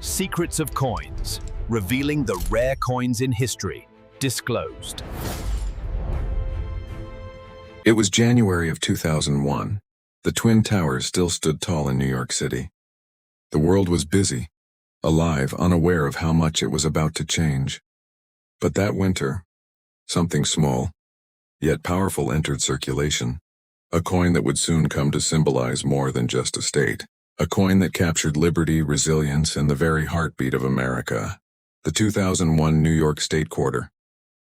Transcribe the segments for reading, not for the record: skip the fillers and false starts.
Secrets of Coins, revealing the rare coins in history, disclosed. It was January of 2001. The Twin Towers still stood tall in New York City. The world was busy, alive, unaware of how much it was about to change. But that winter, something small, yet powerful entered circulation. A coin that would soon come to symbolize more than just a state. A coin that captured liberty, resilience, and the very heartbeat of America. The 2001 New York State Quarter.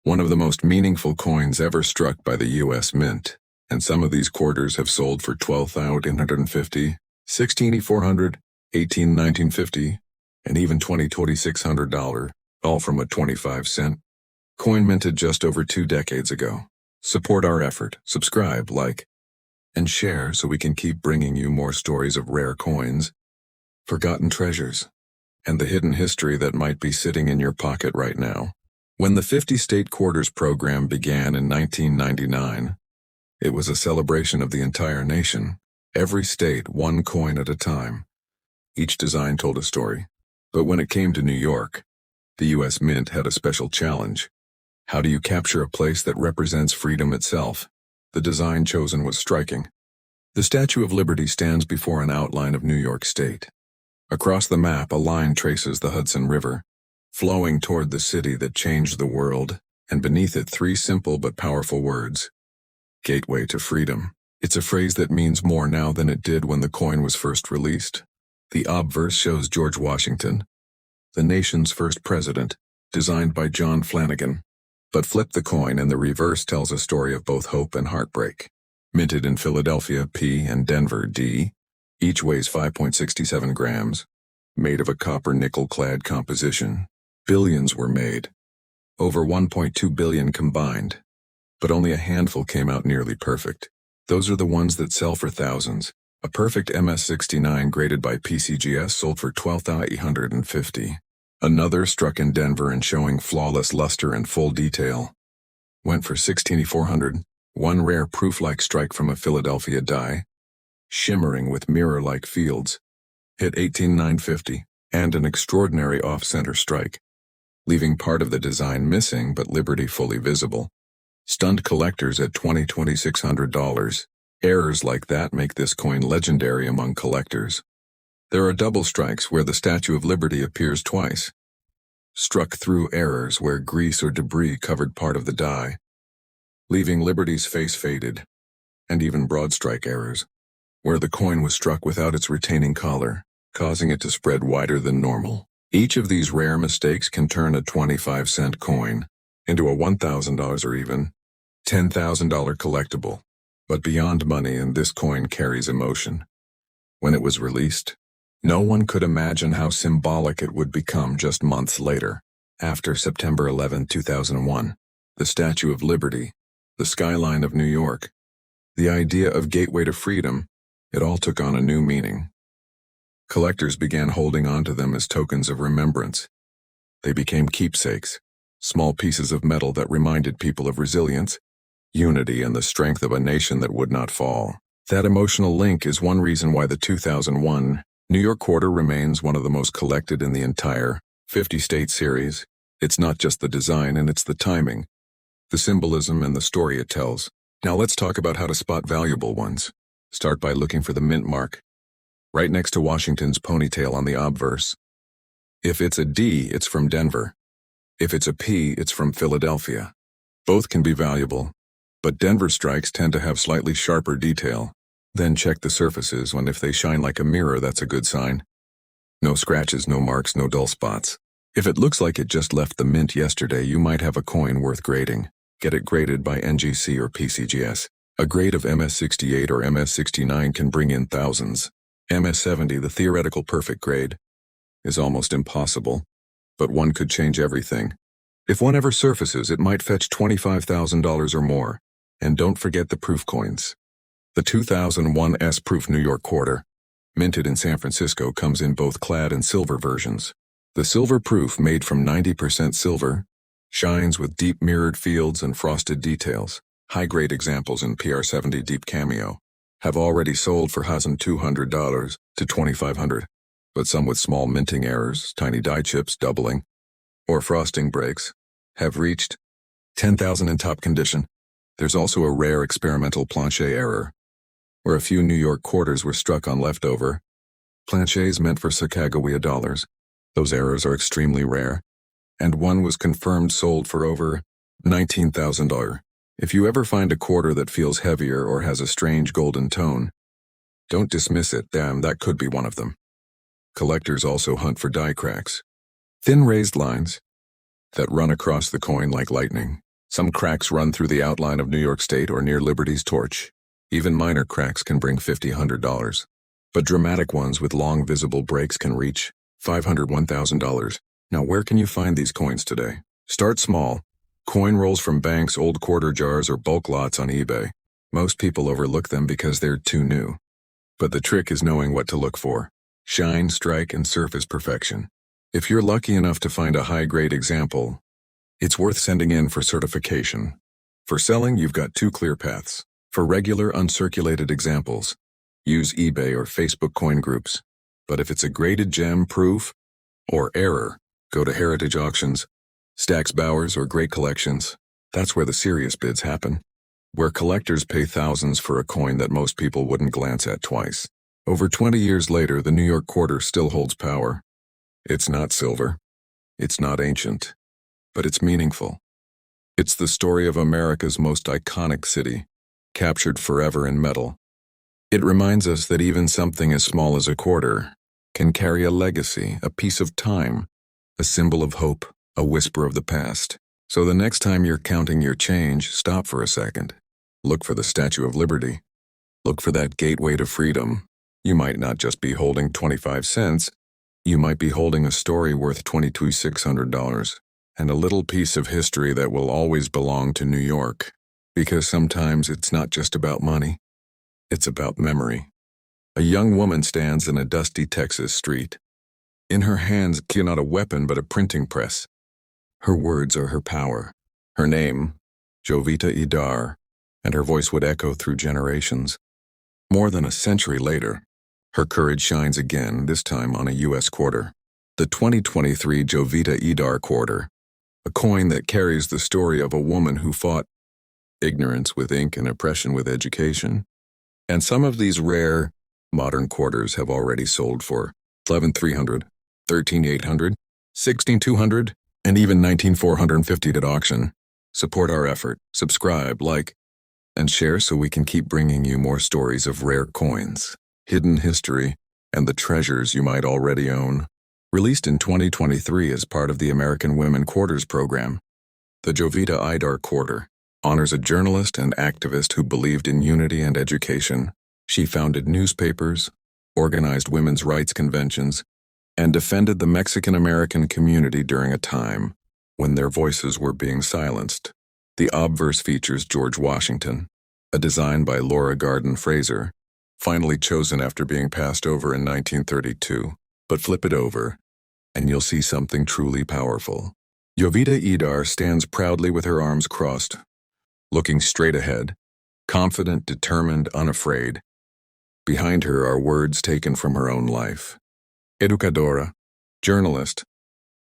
One of the most meaningful coins ever struck by the U.S. Mint. And some of these quarters have sold for $12,850, $16,400, $18,000, $19,50, and even $20,600, all from a 25-cent coin minted just over 2 decades ago. Support our effort, subscribe, like, and share so we can keep bringing you more stories of rare coins, forgotten treasures, and the hidden history that might be sitting in your pocket right now. When the 50 State Quarters program began in 1999, it was a celebration of the entire nation. Every state, one coin at a time. Each design told a story. But when it came to New York, the U.S. Mint had a special challenge. How do you capture a place that represents freedom itself? The design chosen was striking. The Statue of Liberty stands before an outline of New York State. Across the map, a line traces the Hudson River, flowing toward the city that changed the world, and beneath it 3 simple but powerful words. Gateway to Freedom. It's a phrase that means more now than it did when the coin was first released. The obverse shows George Washington, the nation's first president, designed by John Flanagan. But flip the coin and the reverse tells a story of both hope and heartbreak. Minted in Philadelphia, P, and Denver, D. Each weighs 5.67 grams. Made of a copper nickel-clad composition. Billions were made. Over 1.2 billion combined. But only a handful came out nearly perfect. Those are the ones that sell for thousands. A perfect MS-69 graded by PCGS sold for $12,850. Another struck in Denver and showing flawless luster and full detail went for $16,400. One rare proof-like strike from a Philadelphia die, shimmering with mirror-like fields, hit $18,950, and an extraordinary off-center strike, leaving part of the design missing but Liberty fully visible. Stunned collectors at $2600. Errors like that make this coin legendary among collectors. There are double strikes where the Statue of Liberty appears twice. Struck through errors where grease or debris covered part of the die, leaving Liberty's face faded, and even broad strike errors, where the coin was struck without its retaining collar, causing it to spread wider than normal. Each of these rare mistakes can turn a 25-cent coin into a $1,000 or even $10,000 collectible. But beyond money, and this coin carries emotion. When it was released, no one could imagine how symbolic it would become just months later. After September 11, 2001, the Statue of Liberty, the skyline of New York, the idea of gateway to freedom, it all took on a new meaning. Collectors began holding on to them as tokens of remembrance. They became keepsakes, small pieces of metal that reminded people of resilience, unity, and the strength of a nation that would not fall. That emotional link is one reason why the 2001 New York Quarter remains one of the most collected in the entire 50-state series. It's not just the design, and it's the timing, the symbolism, and the story it tells. Now let's talk about how to spot valuable ones. Start by looking for the mint mark, right next to Washington's ponytail on the obverse. If it's a D, it's from Denver. If it's a P, it's from Philadelphia. Both can be valuable, but Denver strikes tend to have slightly sharper detail. Then check the surfaces, and if they shine like a mirror, that's a good sign. No scratches, no marks, no dull spots. If it looks like it just left the mint yesterday, you might have a coin worth grading. Get it graded by NGC or PCGS. A grade of MS-68 or MS-69 can bring in thousands. MS-70, the theoretical perfect grade, is almost impossible, but one could change everything. If one ever surfaces, it might fetch $25,000 or more. And don't forget the proof coins. The 2001 S-Proof New York Quarter, minted in San Francisco, comes in both clad and silver versions. The silver proof, made from 90% silver, shines with deep mirrored fields and frosted details. High-grade examples in PR70 Deep Cameo have already sold for $1,200 to $2,500. but some with small minting errors, tiny die chips doubling, or frosting breaks, have reached 10,000 in top condition. There's also a rare experimental planche error, where a few New York quarters were struck on leftover planches meant for Sacagawea dollars. Those errors are extremely rare, and one was confirmed sold for over $19,000. If you ever find a quarter that feels heavier or has a strange golden tone, don't dismiss it. Damn, that could be one of them. Collectors also hunt for die cracks, thin raised lines that run across the coin like lightning. Some cracks run through the outline of New York State or near Liberty's torch. Even minor cracks can bring $50–100. But dramatic ones with long visible breaks can reach $500–1,000. Now, where can you find these coins today? Start small. Coin rolls from banks, old quarter jars, or bulk lots on eBay. Most people overlook them because they're too new. But the trick is knowing what to look for: shine, strike, and surface perfection. If you're lucky enough to find a high-grade example, it's worth sending in for certification. For selling, you've got two clear paths. For regular, uncirculated examples, use eBay or Facebook coin groups. But if it's a graded gem, proof, or error, go to heritage auctions, Stax Bowers, or Great Collections. That's where the serious bids happen, where collectors pay thousands for a coin that most people wouldn't glance at twice. Over 20 years later, the New York quarter still holds power. It's not silver. It's not ancient. But it's meaningful. It's the story of America's most iconic city, captured forever in metal. It reminds us that even something as small as a quarter can carry a legacy, a piece of time, a symbol of hope, a whisper of the past. So the next time you're counting your change, stop for a second. Look for the Statue of Liberty. Look for that gateway to freedom. You might not just be holding 25 cents. You might be holding a story worth $22,600 and a little piece of history that will always belong to New York. Because sometimes it's not just about money. It's about memory. A young woman stands in a dusty Texas street. In her hands, not a weapon but a printing press. Her words are her power. Her name, Jovita Idar, and her voice would echo through generations. More than a century later, her courage shines again, this time on a U.S. quarter. The 2023 Jovita Idar quarter, a coin that carries the story of a woman who fought ignorance with ink and oppression with education. And some of these rare, modern quarters have already sold for $11,300, $13,800, $16,200, and even $19,450 at auction. Support our effort, subscribe, like, and share so we can keep bringing you more stories of rare coins, hidden history, and the treasures you might already own. Released in 2023 as part of the American Women Quarters program, the Jovita Idar Quarter honors a journalist and activist who believed in unity and education. She founded newspapers, organized women's rights conventions, and defended the Mexican-American community during a time when their voices were being silenced. The obverse features George Washington, a design by Laura Garden Fraser, finally chosen after being passed over in 1932. But flip it over, and you'll see something truly powerful. Jovita Idar stands proudly with her arms crossed, looking straight ahead, confident, determined, unafraid. Behind her are words taken from her own life. Educadora, journalist,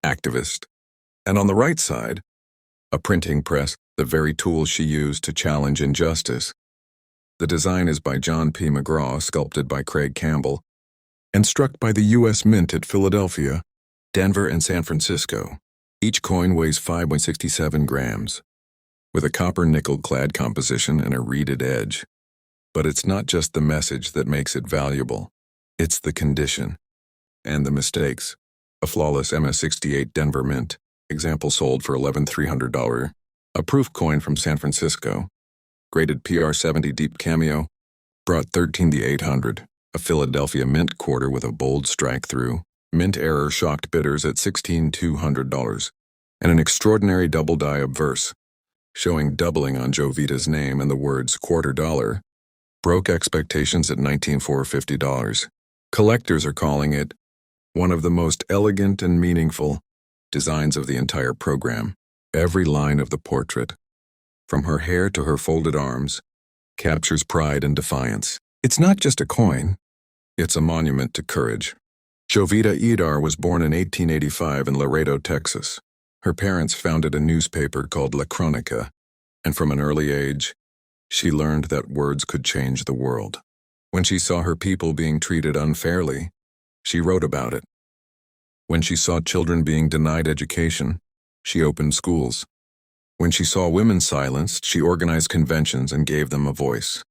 activist. And on the right side, a printing press, the very tool she used to challenge injustice. The design is by John P. McGraw, sculpted by Craig Campbell, and struck by the U.S. Mint at Philadelphia, Denver, and San Francisco. Each coin weighs 5.67 grams, with a copper-nickel-clad composition and a reeded edge. But it's not just the message that makes it valuable. It's the condition and the mistakes. A flawless MS-68 Denver Mint, example sold for $11,300. A proof coin from San Francisco, graded PR70 Deep Cameo, brought $13,800. A Philadelphia Mint quarter with a bold strike through. Mint error shocked bidders at $16,200. And an extraordinary double die obverse, showing doubling on Jovita's name and the words quarter dollar, broke expectations at $19,450. Collectors are calling it one of the most elegant and meaningful designs of the entire program. Every line of the portrait, from her hair to her folded arms, captures pride and defiance. It's not just a coin, it's a monument to courage, Jovita Idar was born in 1885 in Laredo, Texas. Her parents founded a newspaper called La Cronica, and from an early age, she learned that words could change the world. When she saw her people being treated unfairly, she wrote about it. When she saw children being denied education, she opened schools. When she saw women silenced, she organized conventions and gave them a voice.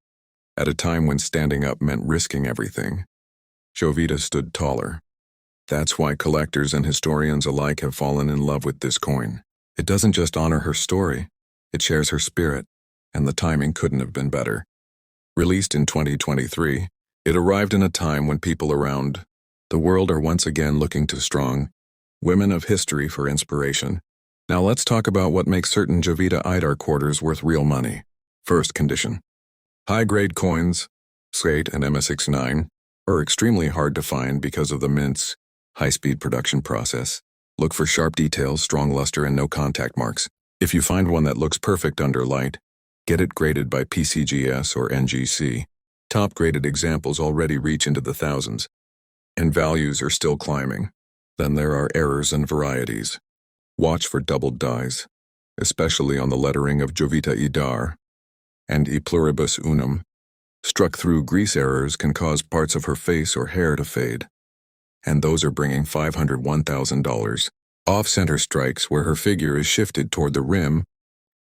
At a time when standing up meant risking everything, Jovita stood taller. That's why collectors and historians alike have fallen in love with this coin. It doesn't just honor her story, it shares her spirit, and the timing couldn't have been better. Released in 2023, it arrived in a time when people around the world are once again looking to strong women of history for inspiration. Now let's talk about what makes certain Jovita Idar quarters worth real money. First condition. High-grade coins, Skate and MS69, are extremely hard to find because of the mint's high-speed production process. Look for sharp details, strong luster, and no contact marks. If you find one that looks perfect under light, get it graded by PCGS or NGC. Top-graded examples already reach into the thousands, and values are still climbing. Then there are errors and varieties. Watch for doubled dies, especially on the lettering of Jovita Idar and E pluribus unum. Struck through grease errors can cause parts of her face or hair to fade, and those are bringing $500, $1,000. Off-center strikes where her figure is shifted toward the rim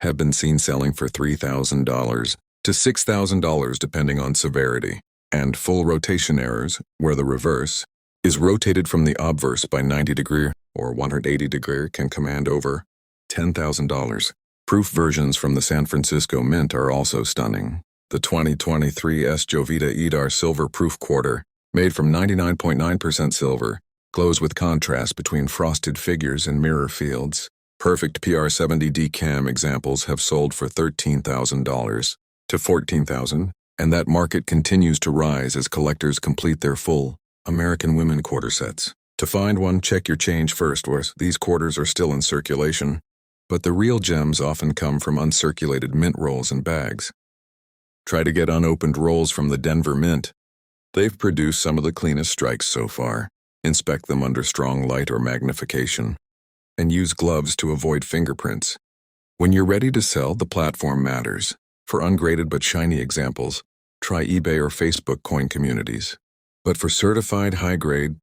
have been seen selling for $3,000 to $6,000 depending on severity, and full rotation errors where the reverse is rotated from the obverse by 90 degree or 180 degree can command over $10,000. Proof versions from the San Francisco Mint are also stunning. The 2023 S. Jovita Idar Silver Proof Quarter, made from 99.9% silver, glows with contrast between frosted figures and mirror fields. Perfect PR70D cam examples have sold for $13,000 to $14,000, and that market continues to rise as collectors complete their full American women quarter sets. To find one, check your change first, whereas these quarters are still in circulation, but the real gems often come from uncirculated mint rolls and bags. Try to get unopened rolls from the Denver Mint. They've produced some of the cleanest strikes so far. Inspect them under strong light or magnification, and use gloves to avoid fingerprints. When you're ready to sell, the platform matters. For ungraded but shiny examples, try eBay or Facebook coin communities. But for certified high-grade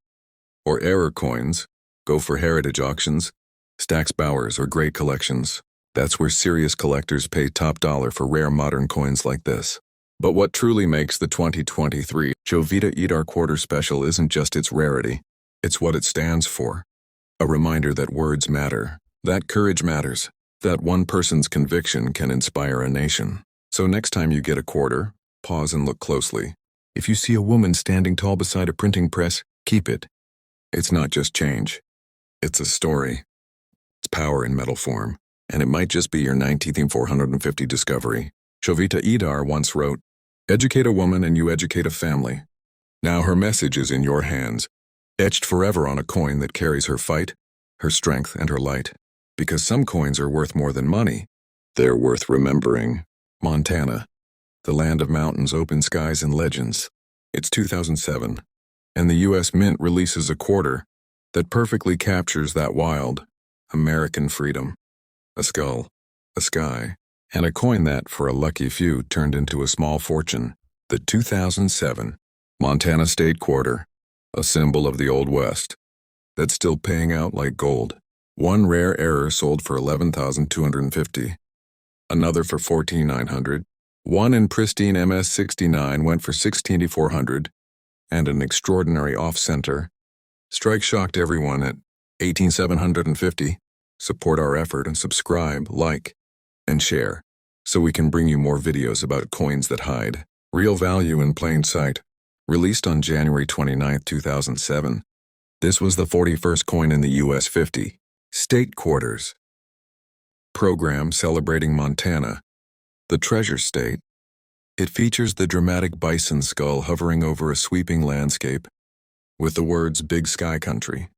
or error coins, go for heritage auctions, Stax Bowers, or great collections. That's where serious collectors pay top dollar for rare modern coins like this. But what truly makes the 2023 Jovita Idar Quarter special isn't just its rarity, it's what it stands for. A reminder that words matter, that courage matters, that one person's conviction can inspire a nation. So next time you get a quarter, pause and look closely. If you see a woman standing tall beside a printing press, keep it. It's not just change. It's a story. It's power in metal form. And it might just be your 19,450 discovery. Jovita Idar once wrote, "Educate a woman and you educate a family." Now her message is in your hands, etched forever on a coin that carries her fight, her strength, and her light. Because some coins are worth more than money. They're worth remembering. Montana, the land of mountains, open skies, and legends. It's 2007, and the U.S. Mint releases a quarter that perfectly captures that wild American freedom. A skull, a sky, and a coin that, for a lucky few, turned into a small fortune. The 2007 Montana State Quarter, a symbol of the Old West, that's still paying out like gold. One rare error sold for $11,250, another for $14,900, one in pristine MS69 went for $16,400, and an extraordinary off-center strike shocked everyone at $18,750. Support our effort and subscribe, like, and share, so we can bring you more videos about coins that hide real value in plain sight. Released on January 29, 2007, this was the 41st coin in the U.S. 50 State Quarters program celebrating Montana, the Treasure State. It features the dramatic bison skull hovering over a sweeping landscape, with the words "Big Sky Country"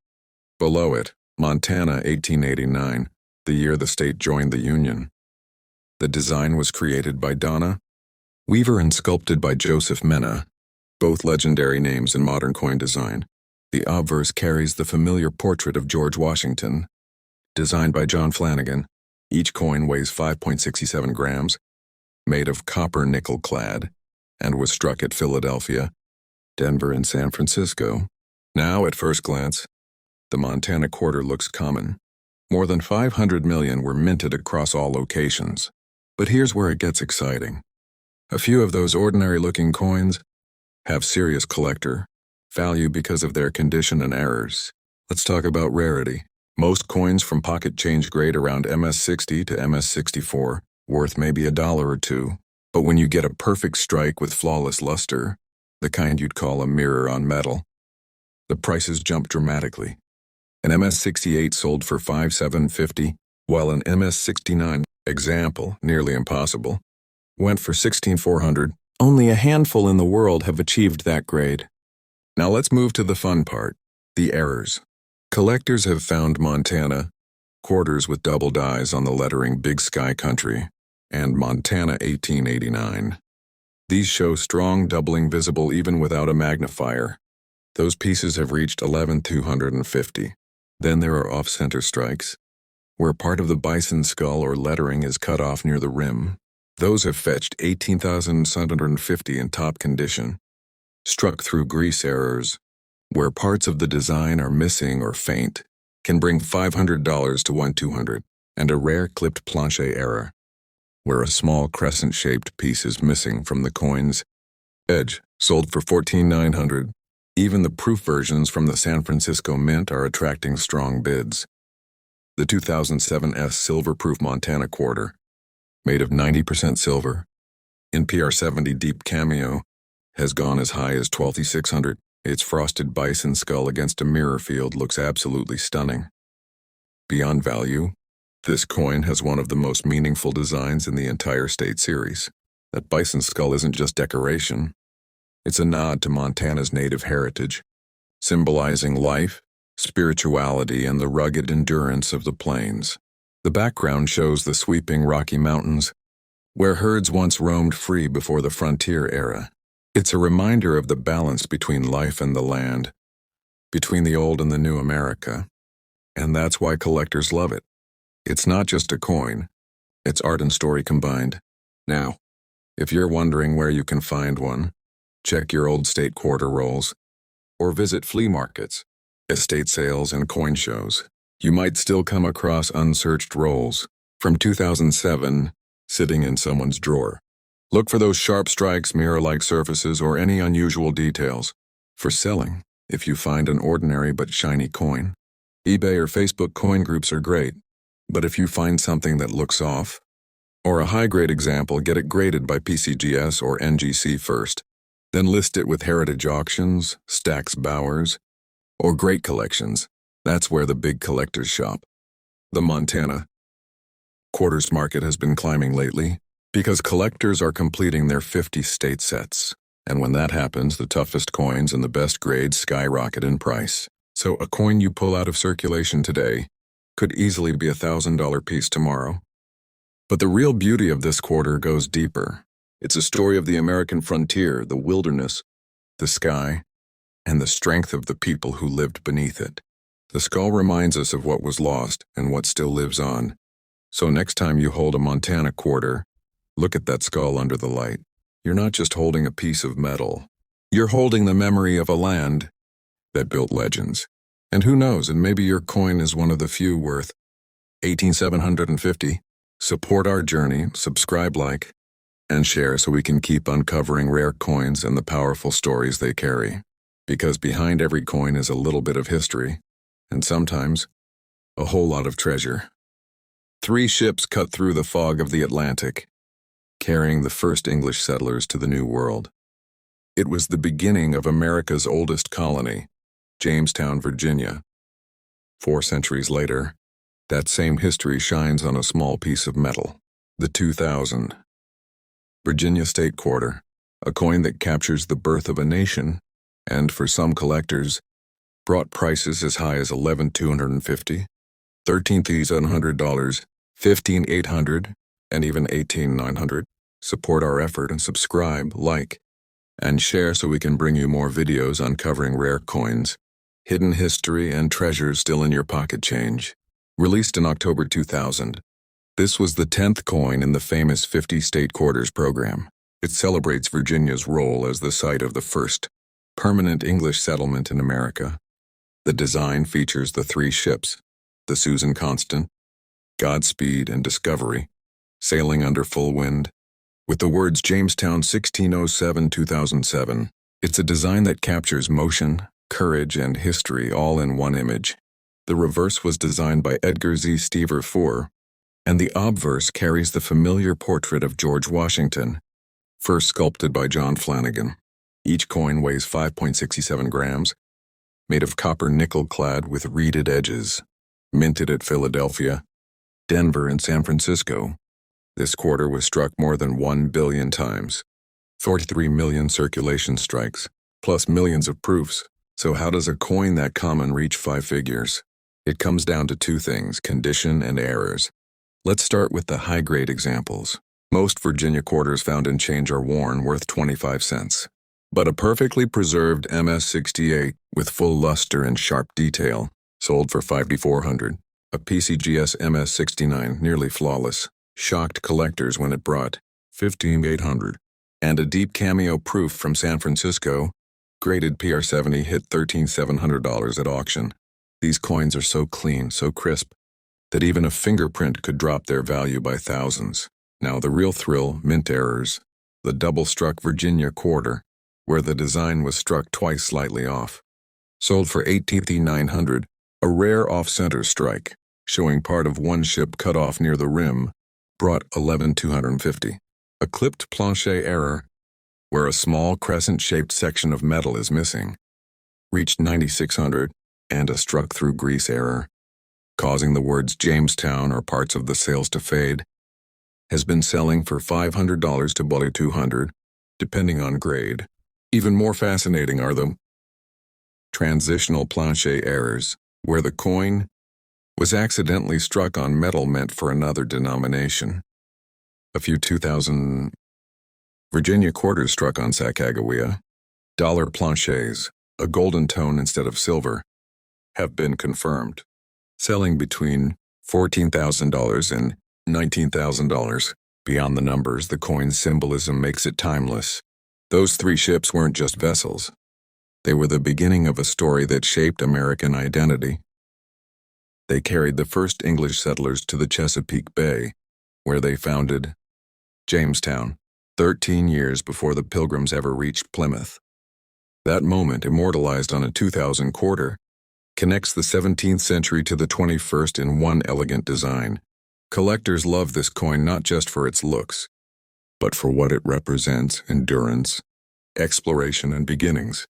below it. Montana, 1889, the year the state joined the Union. The design was created by Donna Weaver and sculpted by Joseph Mena, both legendary names in modern coin design. The obverse carries the familiar portrait of George Washington, designed by John Flanagan. Each coin weighs 5.67 grams, made of copper nickel clad, and was struck at Philadelphia, Denver, and San Francisco. Now, at first glance, the Montana quarter looks common. More than 500 million were minted across all locations. But here's where it gets exciting. A few of those ordinary-looking coins have serious collector value because of their condition and errors. Let's talk about rarity. Most coins from pocket change grade around MS-60 to MS-64, worth maybe $1 or $2. But when you get a perfect strike with flawless luster, the kind you'd call a mirror on metal, the prices jump dramatically. An MS-68 sold for $5,750, while an MS-69, example, nearly impossible, went for $16,400. Only a handful in the world have achieved that grade. Now let's move to the fun part, the errors. Collectors have found Montana quarters with double dies on the lettering Big Sky Country and Montana 1889. These show strong doubling visible even without a magnifier. Those pieces have reached 11,250. Then there are off-center strikes, where part of the bison skull or lettering is cut off near the rim. Those have fetched 18,750 in top condition. Struck through grease errors, where parts of the design are missing or faint, can bring $500 to $1,200, and a rare clipped planche error, where a small crescent-shaped piece is missing from the coin's edge, sold for $14,900. Even the proof versions from the San Francisco Mint are attracting strong bids. The 2007 silver-proof Montana quarter, made of 90% silver, in PR70 deep cameo, has gone as high as $12,600. Its frosted bison skull against a mirror field looks absolutely stunning. Beyond value, this coin has one of the most meaningful designs in the entire state series. That bison skull isn't just decoration. It's a nod to Montana's native heritage, symbolizing life, spirituality, and the rugged endurance of the plains. The background shows the sweeping Rocky Mountains, where herds once roamed free before the frontier era. It's a reminder of the balance between life and the land, between the old and the new America. And that's why collectors love it. It's not just a coin, it's art and story combined. Now, if you're wondering where you can find one, check your old state quarter rolls, or visit flea markets, estate sales, and coin shows. You might still come across unsearched rolls from 2007 sitting in someone's drawer. Look for those sharp strikes, mirror-like surfaces, or any unusual details. For selling, if you find an ordinary but shiny coin, eBay or Facebook coin groups are great. But if you find something that looks off, or a high-grade example, get it graded by PCGS or NGC first. Then list it with Heritage Auctions, Stax Bowers, or Great Collections. That's where the big collectors shop. The Montana quarters market has been climbing lately because collectors are completing their 50 state sets. And when that happens, the toughest coins and the best grades skyrocket in price. So a coin you pull out of circulation today could easily be a $1,000 piece tomorrow. But the real beauty of this quarter goes deeper. It's a story of the American frontier, the wilderness, the sky, and the strength of the people who lived beneath it. The skull reminds us of what was lost and what still lives on. So next time you hold a Montana quarter, look at that skull under the light. You're not just holding a piece of metal. You're holding the memory of a land that built legends. And who knows, and maybe your coin is one of the few worth $18,750. Support our journey, subscribe, like, and share so we can keep uncovering rare coins and the powerful stories they carry. Because behind every coin is a little bit of history, and sometimes a whole lot of treasure. 3 ships cut through the fog of the Atlantic, carrying the first English settlers to the New World. It was the beginning of America's oldest colony, Jamestown, Virginia. 4 centuries later, that same history shines on a small piece of metal, the 2000 Virginia State Quarter, a coin that captures the birth of a nation, and for some collectors, brought prices as high as $11,250, $13,700, $15,800, and even $18,900. Support our effort and subscribe, like, and share so we can bring you more videos uncovering rare coins Hidden history and treasures still in your pocket change. Released in October 2000. This was the 10th coin in the famous 50 state quarters program. It celebrates Virginia's role as the site of the first permanent English settlement in America. The design features the three ships, the Susan Constant, Godspeed, and Discovery, sailing under full wind, with the words Jamestown 1607-2007. It's a design that captures motion, courage, and history all in one image. The reverse was designed by Edgar Z. Stever IV, and the obverse carries the familiar portrait of George Washington, first sculpted by John Flanagan. Each coin weighs 5.67 grams, made of copper nickel clad with reeded edges, minted at Philadelphia, Denver, and San Francisco. This quarter was struck more than 1 billion times, 43 million circulation strikes, plus millions of proofs. So how does a coin that common reach 5 figures? It comes down to two things: condition and errors. Let's start with the high-grade examples. Most Virginia quarters found in change are worn, worth 25 cents. But a perfectly preserved MS-68 with full luster and sharp detail sold for $5,400. A PCGS MS-69, nearly flawless, shocked collectors when it brought $15,800. And a deep cameo proof from San Francisco, graded PR70, hit $13,700 at auction. These coins are so clean, so crisp, that even a fingerprint could drop their value by thousands. Now the real thrill, mint errors. The double-struck Virginia quarter, where the design was struck twice slightly off. Sold for $18,900, a rare off-center strike, showing part of one ship cut off near the rim, brought $11,250. A clipped plancher error, where a small crescent-shaped section of metal is missing, reached $9,600, and a struck-through grease error, causing the words Jamestown or parts of the sails to fade, has been selling for $500 to $200, depending on grade. Even more fascinating are the transitional plancher errors, where the coin was accidentally struck on metal meant for another denomination. A few 2000 Virginia quarters struck on Sacagawea, dollar planchers, a golden tone instead of silver, have been confirmed, selling between $14,000 and $19,000. Beyond the numbers, the coin's symbolism makes it timeless. Those three ships weren't just vessels. They were the beginning of a story that shaped American identity. They carried the first English settlers to the Chesapeake Bay, where they founded Jamestown, 13 years before the Pilgrims ever reached Plymouth. That moment, immortalized on a 2000 quarter, connects the 17th century to the 21st in one elegant design. Collectors love this coin not just for its looks, but for what it represents: endurance, exploration, and beginnings.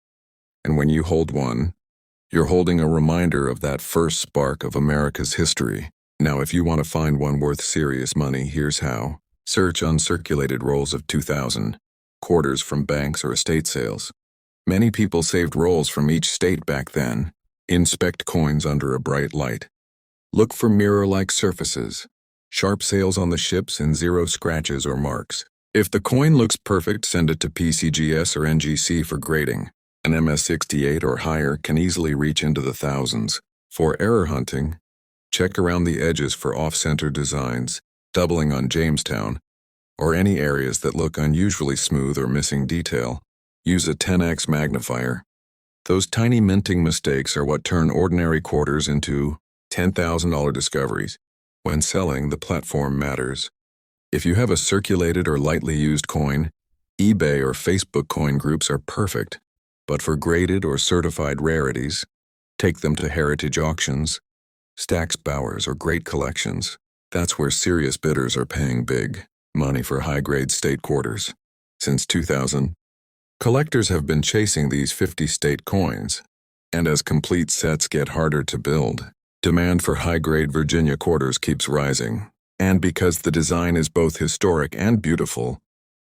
And when you hold one, you're holding a reminder of that first spark of America's history. Now, if you want to find one worth serious money, here's how. Search uncirculated rolls of 2000 quarters from banks or estate sales. Many people saved rolls from each state back then. Inspect coins under a bright light. Look for mirror-like surfaces, sharp sails on the ships, and zero scratches or marks. If the coin looks perfect, send it to PCGS or NGC for grading. An MS-68 or higher can easily reach into the thousands. For error hunting, check around the edges for off-center designs, doubling on Jamestown, or any areas that look unusually smooth or missing detail. Use a 10x magnifier. Those tiny minting mistakes are what turn ordinary quarters into $10,000 discoveries. When selling, the platform matters. If you have a circulated or lightly used coin, eBay or Facebook coin groups are perfect. But for graded or certified rarities, take them to heritage auctions, Stack's Bowers, or great collections. That's where serious bidders are paying big money for high-grade state quarters. Since 2000, collectors have been chasing these 50 state coins, and as complete sets get harder to build, demand for high-grade Virginia quarters keeps rising. And because the design is both historic and beautiful,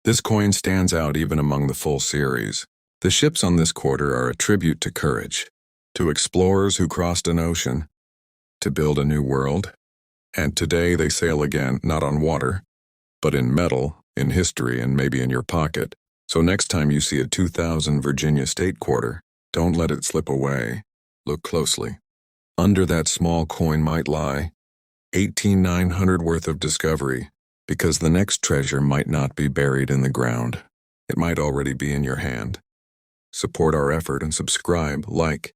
this coin stands out even among the full series. The ships on this quarter are a tribute to courage, to explorers who crossed an ocean, to build a new world. And today they sail again, not on water, but in metal, in history, and maybe in your pocket. So next time you see a 2000 Virginia state quarter, don't let it slip away. Look closely. Under that small coin might lie 18,900 worth of discovery, because the next treasure might not be buried in the ground. It might already be in your hand. Support our effort and subscribe, like,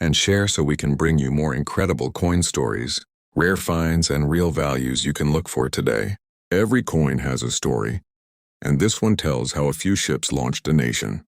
and share so we can bring you more incredible coin stories, rare finds, and real values you can look for today. Every coin has a story, and this one tells how a few ships launched a nation.